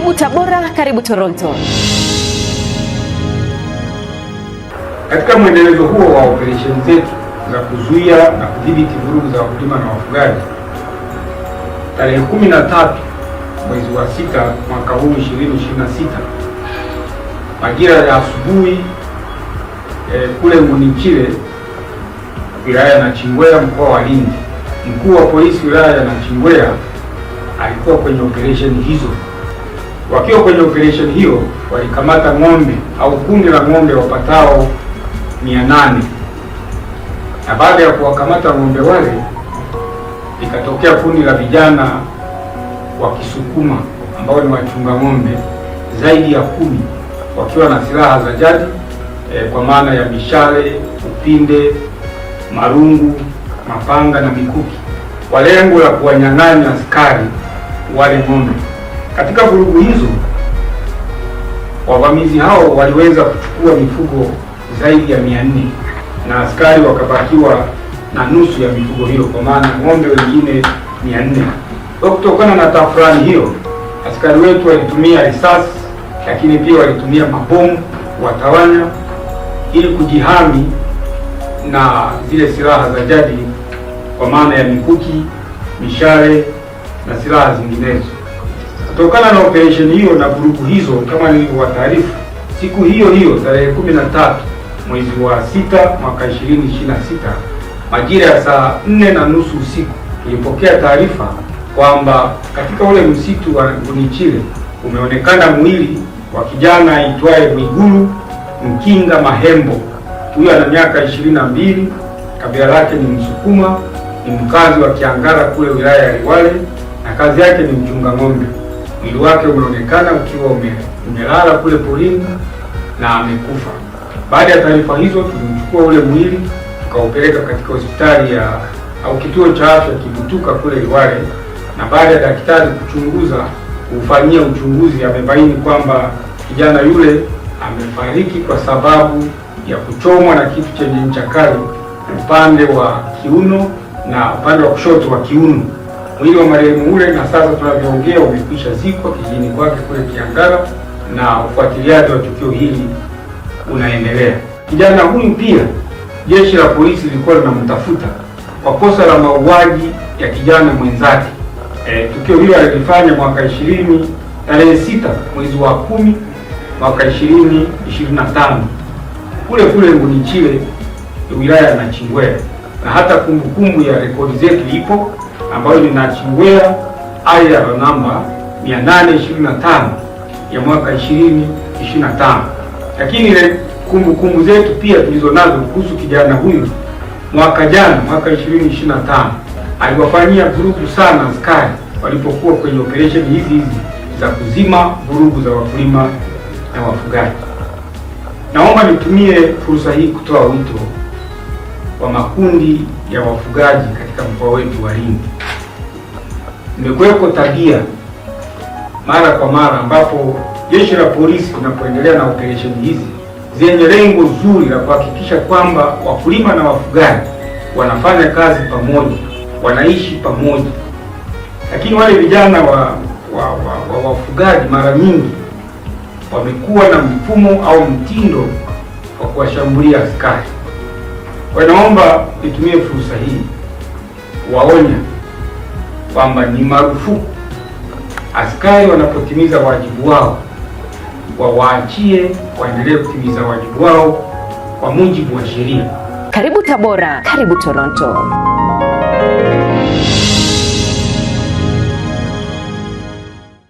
Karibu Tabora, karibu Toronto. Katika mwendelezo huo wa operesheni zetu za kuzuia na kudhibiti vurugu za wakulima na wafugaji, tarehe 13 mwezi wa 6 mwaka huu 2026, majira ya asubuhi kule Ngunichile, wilaya ya Nachingwea, mkoa wa Lindi, mkuu wa polisi wilaya ya Nachingwea alikuwa kwenye operesheni hizo. Wakiwa kwenye operesheni hiyo, walikamata ng'ombe au kundi la ng'ombe wapatao 800, na baada ya kuwakamata ng'ombe wale, ikatokea kundi la vijana wa Kisukuma ambao ni wachunga ng'ombe zaidi ya 10 wakiwa na silaha za jadi kwa maana ya mishale, upinde, marungu, mapanga na mikuki, kwa lengo la kuwanyang'anya askari wale ng'ombe. Katika vurugu hizo, wavamizi hao waliweza kuchukua mifugo zaidi ya 400 na askari wakabakiwa na nusu ya mifugo hiyo, kwa maana ng'ombe wengine 400. Kwa kutokana na tafrani hiyo, askari wetu walitumia risasi, lakini pia walitumia mabomu kuwatawanya ili kujihami na zile silaha za jadi kwa maana ya mikuki, mishale na silaha zinginezo. Kutokana na operesheni hiyo na vurugu hizo, kama nilivyowataarifu, siku hiyo hiyo tarehe 13 mwezi wa 6 mwaka 2026, majira ya saa 4:30 usiku, tulipokea taarifa kwamba katika ule msitu wa Ngunichile umeonekana mwili wa kijana aitwaye Mwigulu Mkinga Mahembo. Huyo ana miaka 22, kabila lake ni Msukuma, ni mkazi wa Kiangara kule wilaya ya Liwale, na kazi yake ni mchunga ng'ombe. Mwili wake umeonekana ukiwa umelala kule porini na amekufa. Baada ya taarifa hizo, tulimchukua ule mwili tukaupeleka katika hospitali au kituo cha afya Kibutuka kule Liwale, na baada ya daktari kufanyia uchunguzi, amebaini kwamba kijana yule amefariki kwa sababu ya kuchomwa na kitu chenye ncha kali upande wa kiuno na upande wa kushoto wa kiuno. Mwili wa marehemu ule na sasa tunavyoongea umekwisha zikwa kijijini kwake kule Kiangara, na ufuatiliaji wa tukio hili unaendelea. Kijana huyu pia jeshi la polisi lilikuwa linamtafuta kwa kosa la mauaji ya kijana mwenzake. Tukio hilo alilifanya tarehe 6 mwezi wa 10 mwaka 2025 kule Ngunichile, wilaya ya Nachingwea, na hata kumbukumbu ya rekodi zetu ipo ambayo ni Nachingwea aya namba 825 ya mwaka 2025. Lakini ile kumbukumbu zetu pia tulizonazo kuhusu kijana huyu, mwaka jana, mwaka 2025, aliwafanyia vurugu sana askari walipokuwa kwenye operesheni hizi za kuzima vurugu za wakulima na wafugaji. Naomba nitumie fursa hii kutoa wito kwa makundi ya wafugaji katika mkoa wetu wa Lindi. Imekuwepo tabia mara kwa mara ambapo jeshi la polisi linapoendelea na operesheni hizi zenye lengo zuri la kuhakikisha kwamba wakulima na wafugaji wanafanya kazi pamoja, wanaishi pamoja, lakini wale vijana wa wafugaji mara nyingi wamekuwa na mfumo au mtindo wa kuwashambulia askari. Kwa naomba nitumie fursa hii kuwaonya kwamba ni marufuku askari wanapotimiza wajibu wao wawaachie waendelee kutimiza wajibu wao kwa mujibu wa sheria. Karibu Tabora, karibu Toronto.